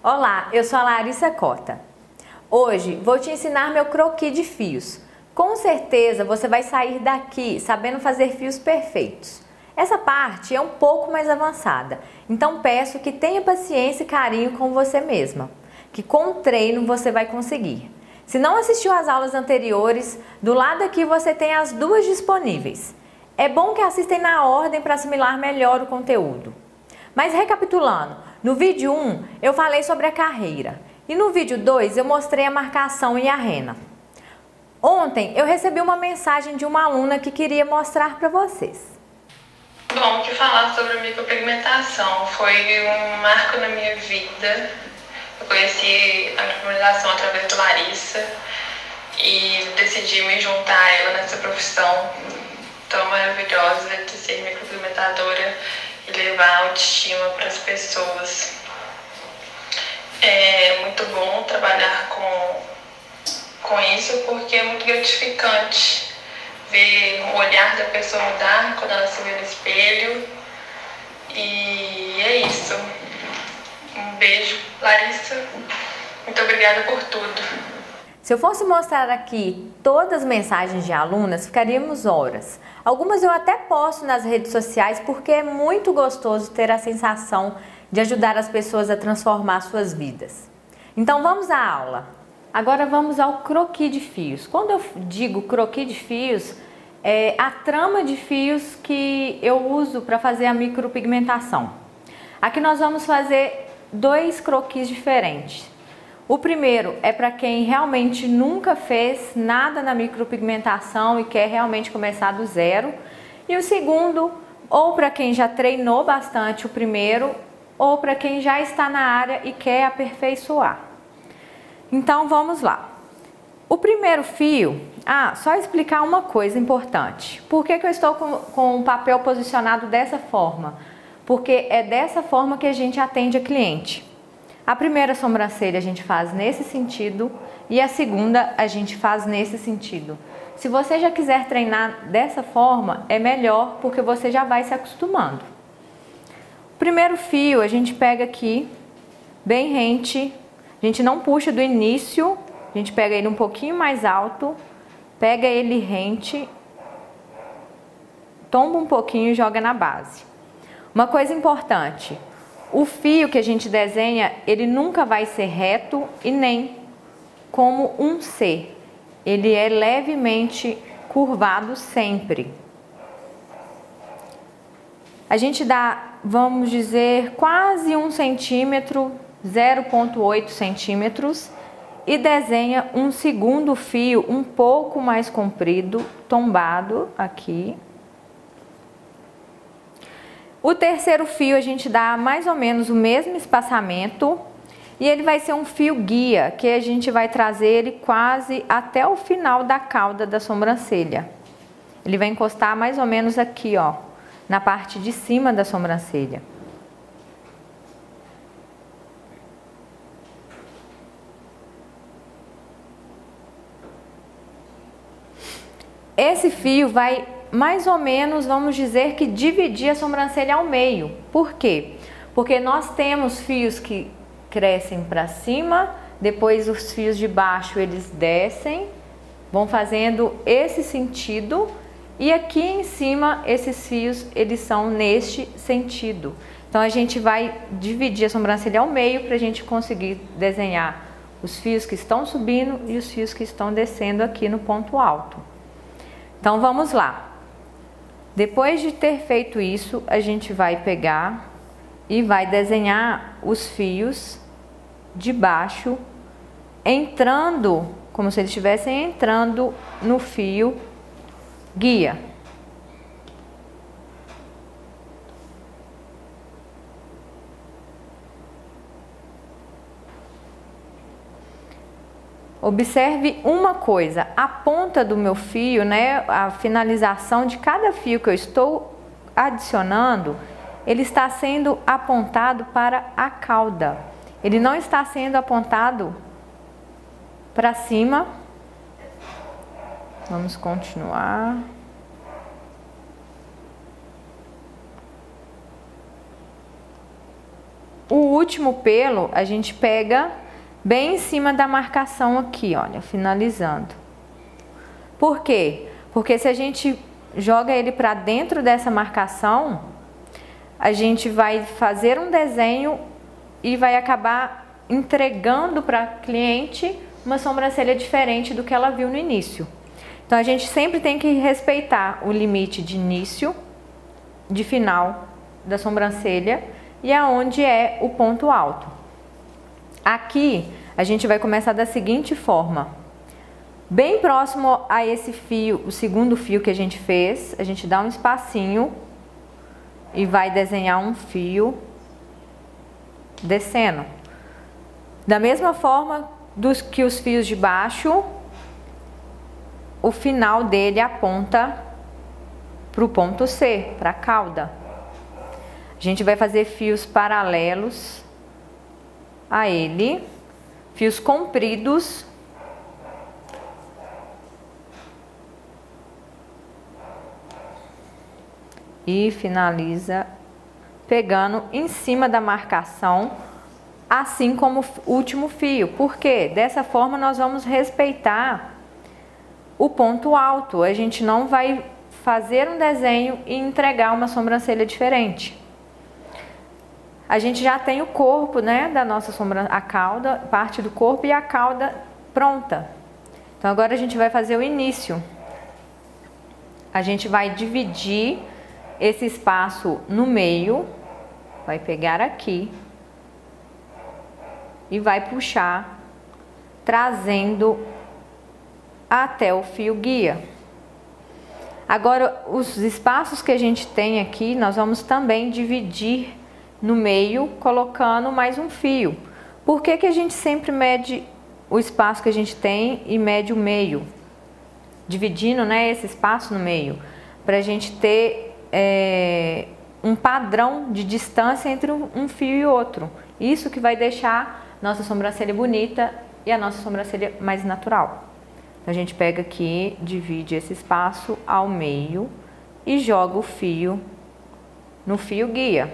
Olá, eu sou a Larissa Cota. Hoje vou te ensinar meu croquis de fios. Com certeza você vai sair daqui sabendo fazer fios perfeitos. Essa parte é um pouco mais avançada, então peço que tenha paciência e carinho com você mesma, que com o treino você vai conseguir. Se não assistiu às aulas anteriores, do lado aqui você tem as duas disponíveis. É bom que assistem na ordem para assimilar melhor o conteúdo. Mas recapitulando, no vídeo 1 eu falei sobre a carreira e no vídeo 2 eu mostrei a marcação e a rena. Ontem eu recebi uma mensagem de uma aluna que queria mostrar para vocês. Bom, que falar sobre a micropigmentação foi um marco na minha vida. Eu conheci a micropigmentação através da Larissa e decidi me juntar a ela nessa profissão tão maravilhosa de ser micropigmentadora e levar a autoestima para as pessoas. É muito bom trabalhar com isso porque é muito gratificante ver o olhar da pessoa mudar quando ela se vê no espelho. E é isso. Um beijo, Larissa. Muito obrigada por tudo. Se eu fosse mostrar aqui todas as mensagens de alunas, ficaríamos horas. Algumas eu até posto nas redes sociais porque é muito gostoso ter a sensação de ajudar as pessoas a transformar suas vidas. Então vamos à aula. Agora vamos ao croquis de fios. Quando eu digo croquis de fios, é a trama de fios que eu uso para fazer a micropigmentação. Aqui nós vamos fazer dois croquis diferentes. O primeiro é para quem realmente nunca fez nada na micropigmentação e quer realmente começar do zero. E o segundo, ou para quem já treinou bastante o primeiro, ou para quem já está na área e quer aperfeiçoar. Então vamos lá. O primeiro fio, só explicar uma coisa importante. Por que eu estou com o papel posicionado dessa forma? Porque é dessa forma que a gente atende a cliente. A primeira sobrancelha a gente faz nesse sentido e a segunda a gente faz nesse sentido. Se você já quiser treinar dessa forma, é melhor porque você já vai se acostumando. O primeiro fio a gente pega aqui, bem rente, a gente não puxa do início, a gente pega ele um pouquinho mais alto, pega ele rente, tomba um pouquinho e joga na base. Uma coisa importante, o fio que a gente desenha, ele nunca vai ser reto e nem como um C. Ele é levemente curvado sempre. A gente dá, vamos dizer, quase 1 centímetro, 0,8 centímetros e desenha um segundo fio um pouco mais comprido, tombado aqui. O terceiro fio a gente dá mais ou menos o mesmo espaçamento e ele vai ser um fio guia, que a gente vai trazer ele quase até o final da cauda da sobrancelha. Ele vai encostar mais ou menos aqui, ó, na parte de cima da sobrancelha. Esse fio vai mais ou menos, vamos dizer que dividir a sobrancelha ao meio. Por quê? Porque nós temos fios que crescem para cima, depois os fios de baixo eles descem, vão fazendo esse sentido e aqui em cima esses fios eles são neste sentido. Então a gente vai dividir a sobrancelha ao meio para a gente conseguir desenhar os fios que estão subindo e os fios que estão descendo aqui no ponto alto. Então vamos lá. Depois de ter feito isso, a gente vai pegar e vai desenhar os fios de baixo, entrando, como se eles estivessem entrando no fio guia. Observe uma coisa, a ponta do meu fio, né, a finalização de cada fio que eu estou adicionando, ele está sendo apontado para a cauda. Ele não está sendo apontado para cima. Vamos continuar. o último pelo a gente pega bem em cima da marcação aqui, olha, finalizando. Por quê? Porque se a gente joga ele para dentro dessa marcação, a gente vai fazer um desenho e vai acabar entregando para a cliente uma sobrancelha diferente do que ela viu no início. Então a gente sempre tem que respeitar o limite de início, de final da sobrancelha e aonde é o ponto alto. Aqui a gente vai começar da seguinte forma: bem próximo a esse fio, o segundo fio que a gente fez, a gente dá um espacinho e vai desenhar um fio descendo. Da mesma forma que os fios de baixo, o final dele aponta para o ponto C, para a cauda. A gente vai fazer fios paralelos a ele, fios compridos. E finaliza pegando em cima da marcação, assim como o último fio. Por quê? Dessa forma nós vamos respeitar o ponto alto. A gente não vai fazer um desenho e entregar uma sobrancelha diferente. A gente já tem o corpo, né, da nossa sobrancelha, a cauda, parte do corpo e a cauda pronta. Então agora a gente vai fazer o início. A gente vai dividir esse espaço no meio, vai pegar aqui e vai puxar, trazendo até o fio guia. Agora, os espaços que a gente tem aqui, nós vamos também dividir no meio, colocando mais um fio. Por que que a gente sempre mede o espaço que a gente tem e mede o meio? Dividindo, né, esse espaço no meio, para a gente ter um padrão de distância entre um fio e outro. Isso que vai deixar nossa sobrancelha bonita e a nossa sobrancelha mais natural. Então, a gente pega aqui, divide esse espaço ao meio e joga o fio no fio guia.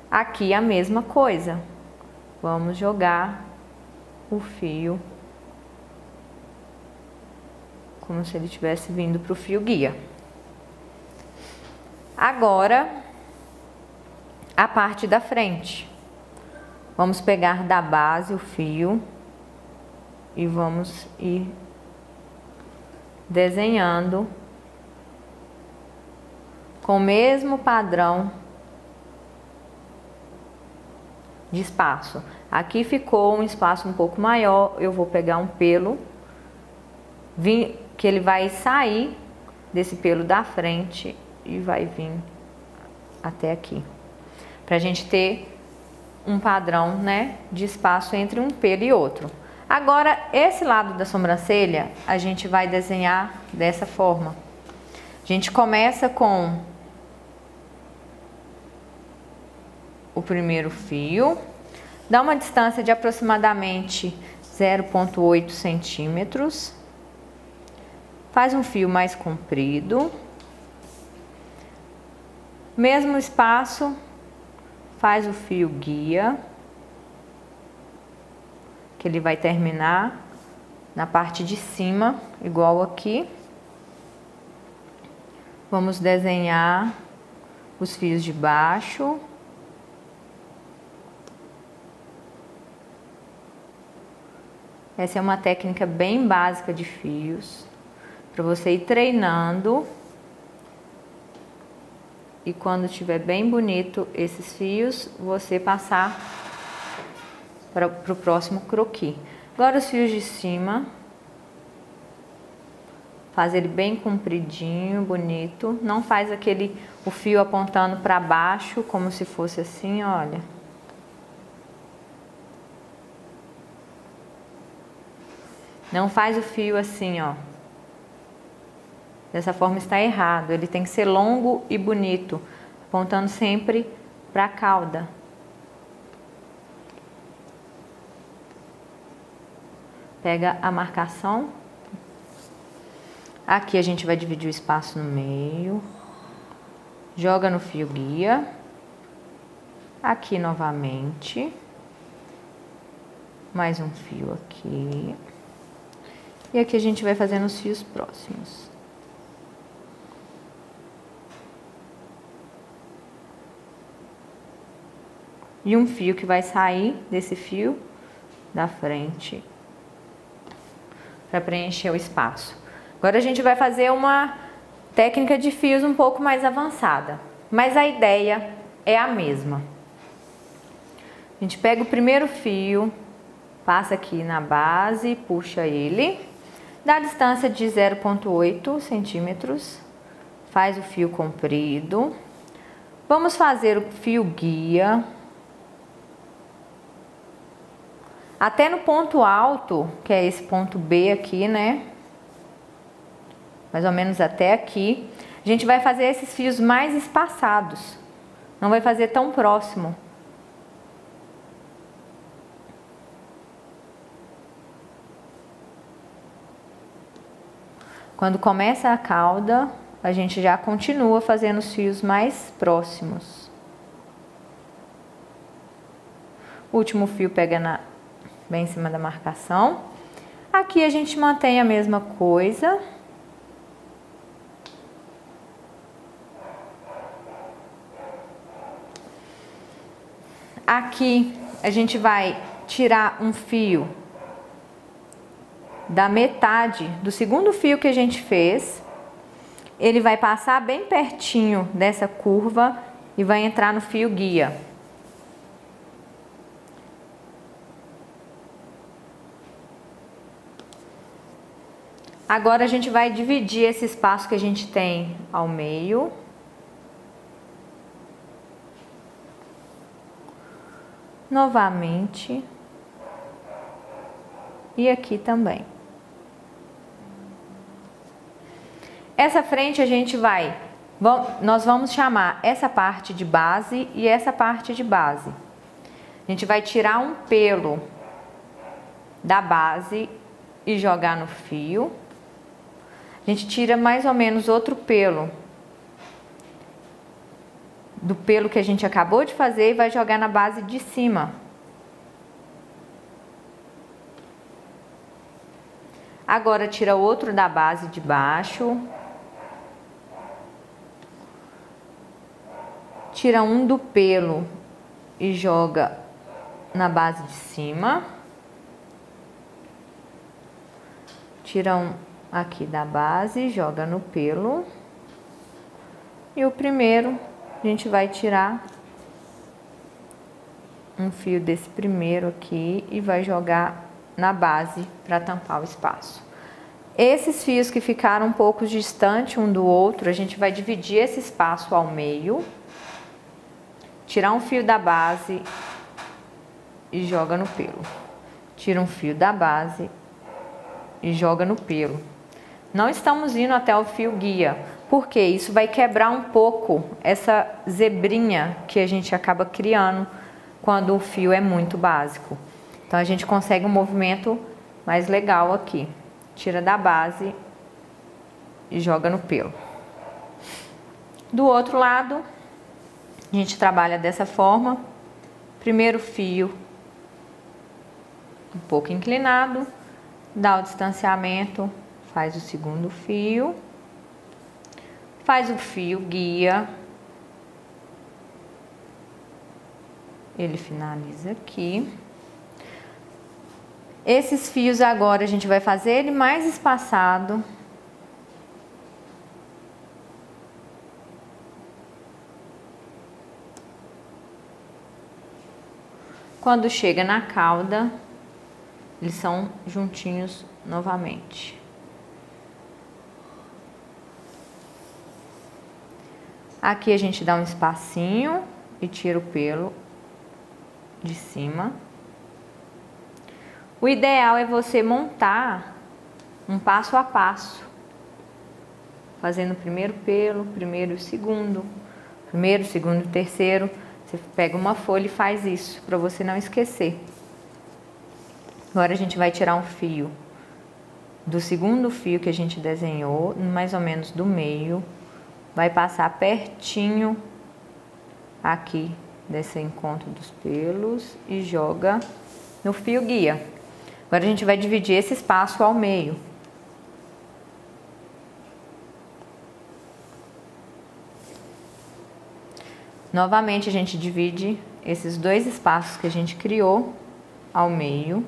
Aqui a mesma coisa. Vamos jogar o fio como se ele estivesse vindo para o fio guia. Agora, a parte da frente. Vamos pegar da base o fio e vamos ir desenhando com o mesmo padrão de espaço. Aqui ficou um espaço um pouco maior, eu vou pegar um pelo, que ele vai sair desse pelo da frente e vai vir até aqui, pra gente ter um padrão, né, de espaço entre um pelo e outro. Agora, esse lado da sobrancelha, a gente vai desenhar dessa forma. A gente começa com o primeiro fio, dá uma distância de aproximadamente 0,8 centímetros, faz um fio mais comprido, mesmo espaço, faz o fio guia, que ele vai terminar na parte de cima, igual aqui. Vamos desenhar os fios de baixo. Essa é uma técnica bem básica de fios, para você ir treinando. E quando estiver bem bonito esses fios, você passar para o próximo croquis. Agora os fios de cima, faz ele bem compridinho, bonito. Não faz o fio apontando para baixo, como se fosse assim, olha. Não faz o fio assim, ó. Dessa forma está errado. Ele tem que ser longo e bonito, apontando sempre para a cauda. Pega a marcação. Aqui a gente vai dividir o espaço no meio. Joga no fio guia. Aqui novamente. Mais um fio aqui. E aqui a gente vai fazendo os fios próximos. E um fio que vai sair desse fio da frente para preencher o espaço. Agora a gente vai fazer uma técnica de fios um pouco mais avançada, mas a ideia é a mesma. A gente pega o primeiro fio, passa aqui na base, puxa ele, dá a distância de 0,8 centímetros, faz o fio comprido. Vamos fazer o fio guia até no ponto alto, que é esse ponto B aqui, né? Mais ou menos até aqui. A gente vai fazer esses fios mais espaçados, não vai fazer tão próximo. Quando começa a cauda, a gente já continua fazendo os fios mais próximos. O último fio pega bem em cima da marcação. Aqui a gente mantém a mesma coisa. Aqui a gente vai tirar um fio da metade do segundo fio que a gente fez. Ele vai passar bem pertinho dessa curva e vai entrar no fio guia. Agora a gente vai dividir esse espaço que a gente tem ao meio. Novamente. E aqui também. Essa frente a gente nós vamos chamar essa parte de base e essa parte de base. A gente vai tirar um pelo da base e jogar no fio. A gente tira mais ou menos outro pelo do pelo que a gente acabou de fazer e vai jogar na base de cima. Agora tira outro da base de baixo. Tira um do pelo e joga na base de cima. Tira um aqui da base, joga no pelo. E o primeiro, a gente vai tirar um fio desse primeiro aqui e vai jogar na base para tampar o espaço. Esses fios que ficaram um pouco distantes um do outro, a gente vai dividir esse espaço ao meio. Tirar um fio da base e joga no pelo. Tira um fio da base e joga no pelo. Não estamos indo até o fio guia, porque isso vai quebrar um pouco essa zebrinha que a gente acaba criando quando o fio é muito básico. Então a gente consegue um movimento mais legal aqui. Tira da base e joga no pelo. Do outro lado, a gente trabalha dessa forma. Primeiro fio um pouco inclinado, dá o distanciamento, faz o segundo fio, faz o fio guia, ele finaliza aqui. Esses fios agora a gente vai fazer ele mais espaçado. Quando chega na cauda, eles são juntinhos novamente. Aqui a gente dá um espacinho e tira o pelo de cima. O ideal é você montar um passo a passo, fazendo o primeiro pelo, primeiro e o segundo, primeiro, segundo e terceiro. Você pega uma folha e faz isso, para você não esquecer. Agora a gente vai tirar um fio do segundo fio que a gente desenhou, mais ou menos do meio. Vai passar pertinho aqui desse encontro dos pelos e joga no fio guia. Agora a gente vai dividir esse espaço ao meio. Novamente a gente divide esses dois espaços que a gente criou ao meio.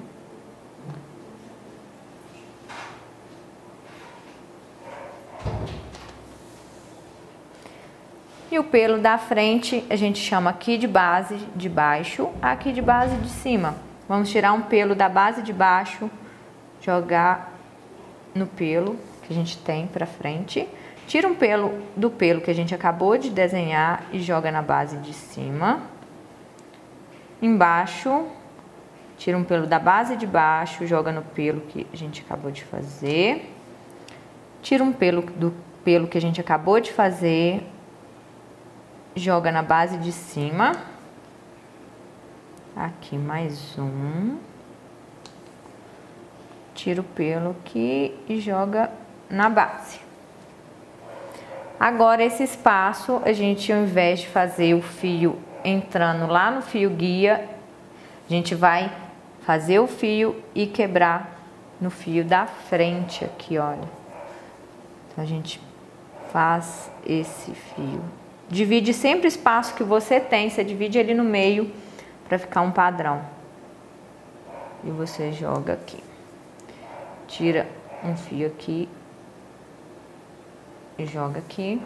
E o pelo da frente a gente chama aqui de base de baixo, aqui de base de cima. Vamos tirar um pelo da base de baixo, jogar no pelo que a gente tem pra frente. Tira um pelo do pelo que a gente acabou de desenhar e joga na base de cima. Embaixo, tira um pelo da base de baixo, joga no pelo que a gente acabou de fazer. Tira um pelo do pelo que a gente acabou de fazer, joga na base de cima. Aqui mais um. Tira o pelo aqui e joga na base. Agora esse espaço, a gente, ao invés de fazer o fio entrando lá no fio guia, a gente vai fazer o fio e quebrar no fio da frente aqui, olha. Então a gente faz esse fio. Divide sempre o espaço que você tem, você divide ele no meio para ficar um padrão. E você joga aqui. Tira um fio aqui e joga aqui.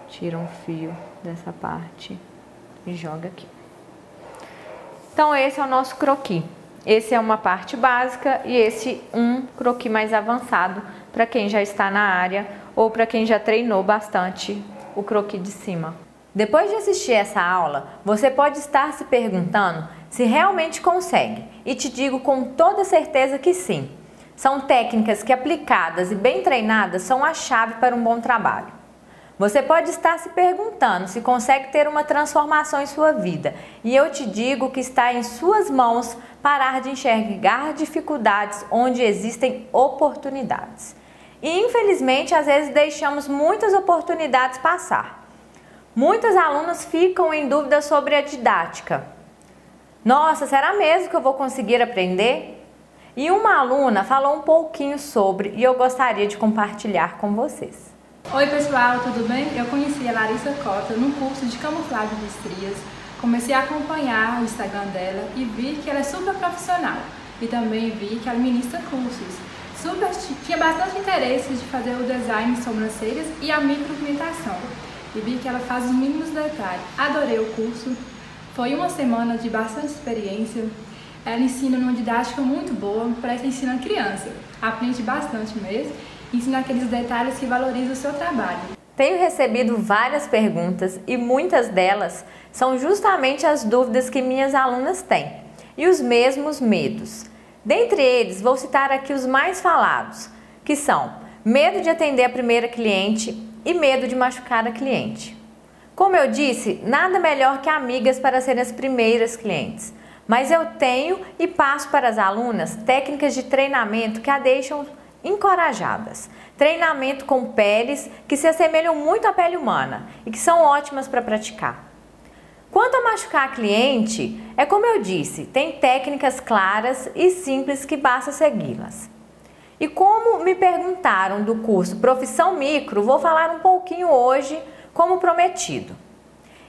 Tira um fio dessa parte e joga aqui. Então esse é o nosso croquis. Esse é uma parte básica e esse um croquis mais avançado para quem já está na área ou para quem já treinou bastante o croquis de cima. Depois de assistir essa aula, você pode estar se perguntando se realmente consegue, e te digo com toda certeza que sim. São técnicas que, aplicadas e bem treinadas, são a chave para um bom trabalho. Você pode estar se perguntando se consegue ter uma transformação em sua vida, e eu te digo que está em suas mãos parar de enxergar dificuldades onde existem oportunidades. E infelizmente, às vezes deixamos muitas oportunidades passar. Muitas alunas ficam em dúvida sobre a didática. Nossa, será mesmo que eu vou conseguir aprender? E uma aluna falou um pouquinho sobre e eu gostaria de compartilhar com vocês. Oi pessoal, tudo bem? Eu conheci a Larissa Cota no curso de camuflagem de estrias. Comecei a acompanhar o Instagram dela e vi que ela é super profissional. E também vi que ela ministra cursos. Tinha bastante interesse de fazer o design de sobrancelhas e a micropigmentação. E vi que ela faz os mínimos detalhes. Adorei o curso, foi uma semana de bastante experiência. Ela ensina numa didática muito boa, parece que ensina criança. Aprende bastante mesmo, ensina aqueles detalhes que valorizam o seu trabalho. Tenho recebido várias perguntas e muitas delas são justamente as dúvidas que minhas alunas têm e os mesmos medos. Dentre eles, vou citar aqui os mais falados, que são medo de atender a primeira cliente e medo de machucar a cliente. Como eu disse, nada melhor que amigas para serem as primeiras clientes, mas eu tenho e passo para as alunas técnicas de treinamento que a deixam encorajadas. Treinamento com peles que se assemelham muito à pele humana e que são ótimas para praticar. Quanto a machucar a cliente, é como eu disse, tem técnicas claras e simples que basta segui-las. E como me perguntaram do curso Profissão Micro, vou falar um pouquinho hoje como prometido.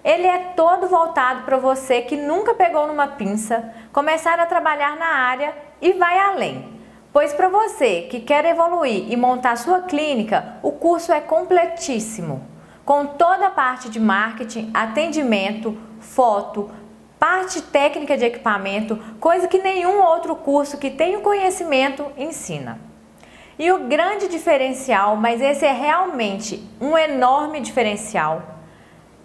Ele é todo voltado para você que nunca pegou numa pinça, começar a trabalhar na área e vai além. Pois para você que quer evoluir e montar sua clínica, o curso é completíssimo, com toda a parte de marketing, atendimento, foto, parte técnica de equipamento, coisa que nenhum outro curso que tem o conhecimento ensina. E o grande diferencial, mas esse é realmente um enorme diferencial,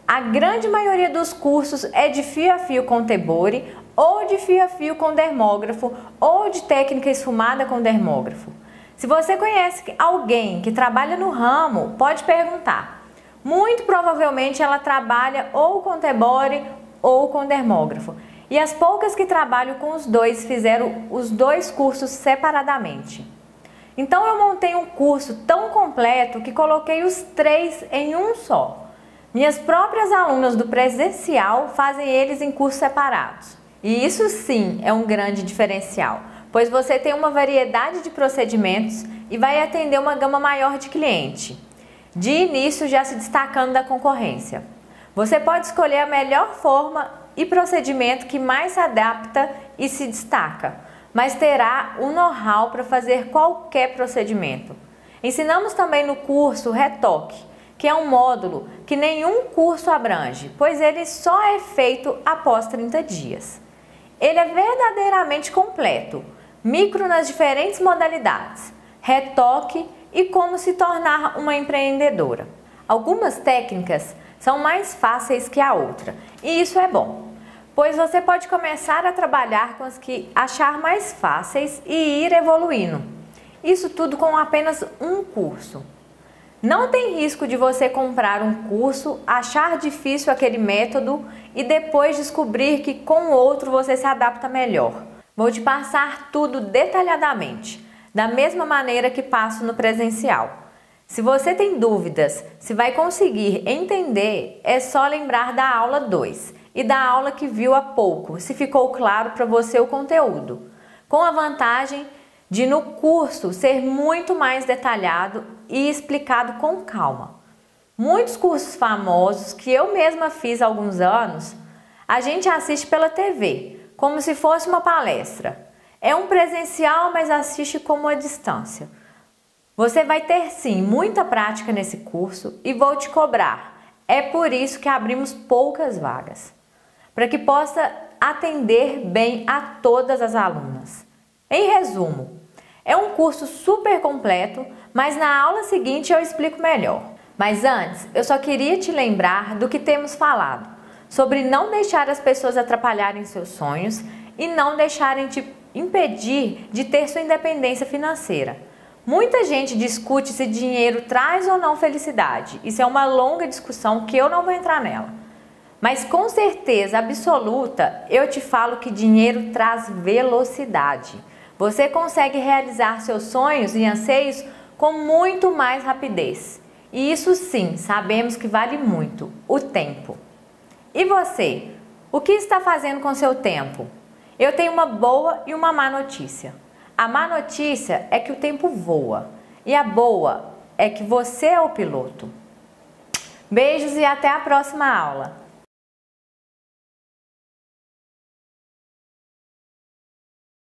a grande maioria dos cursos é de fio a fio com Tebori, ou de fio a fio com dermógrafo, ou de técnica esfumada com dermógrafo. Se você conhece alguém que trabalha no ramo, pode perguntar. Muito provavelmente ela trabalha ou com Tebori ou com dermógrafo. E as poucas que trabalham com os dois fizeram os dois cursos separadamente. Então eu montei um curso tão completo que coloquei os três em um só. Minhas próprias alunas do presencial fazem eles em cursos separados. E isso sim é um grande diferencial, pois você tem uma variedade de procedimentos e vai atender uma gama maior de cliente, de início já se destacando da concorrência. Você pode escolher a melhor forma e procedimento que mais se adapta e se destaca, mas terá o know-how para fazer qualquer procedimento. Ensinamos também no curso Retoque, que é um módulo que nenhum curso abrange, pois ele só é feito após 30 dias. Ele é verdadeiramente completo, micro nas diferentes modalidades, retoque e como se tornar uma empreendedora. Algumas técnicas são mais fáceis que a outra, e isso é bom, pois você pode começar a trabalhar com as que achar mais fáceis e ir evoluindo. Isso tudo com apenas um curso. Não tem risco de você comprar um curso, achar difícil aquele método e depois descobrir que com o outro você se adapta melhor. Vou te passar tudo detalhadamente, da mesma maneira que passo no presencial. Se você tem dúvidas se vai conseguir entender, é só lembrar da aula 2 e da aula que viu há pouco, se ficou claro para você o conteúdo, com a vantagem de no curso ser muito mais detalhado e explicado com calma. Muitos cursos famosos que eu mesma fiz há alguns anos, a gente assiste pela TV, como se fosse uma palestra. É um presencial, mas assiste como à distância. Você vai ter sim muita prática nesse curso e vou te cobrar. É por isso que abrimos poucas vagas, para que possa atender bem a todas as alunas. Em resumo, é um curso super completo, mas na aula seguinte eu explico melhor. Mas antes, eu só queria te lembrar do que temos falado, sobre não deixar as pessoas atrapalharem seus sonhos e não deixarem te impedir de ter sua independência financeira. Muita gente discute se dinheiro traz ou não felicidade. Isso é uma longa discussão que eu não vou entrar nela. Mas com certeza absoluta, eu te falo que dinheiro traz velocidade. Você consegue realizar seus sonhos e anseios com muito mais rapidez. E isso sim, sabemos que vale muito, o tempo. E você? O que está fazendo com seu tempo? Eu tenho uma boa e uma má notícia. A má notícia é que o tempo voa. E a boa é que você é o piloto. Beijos e até a próxima aula.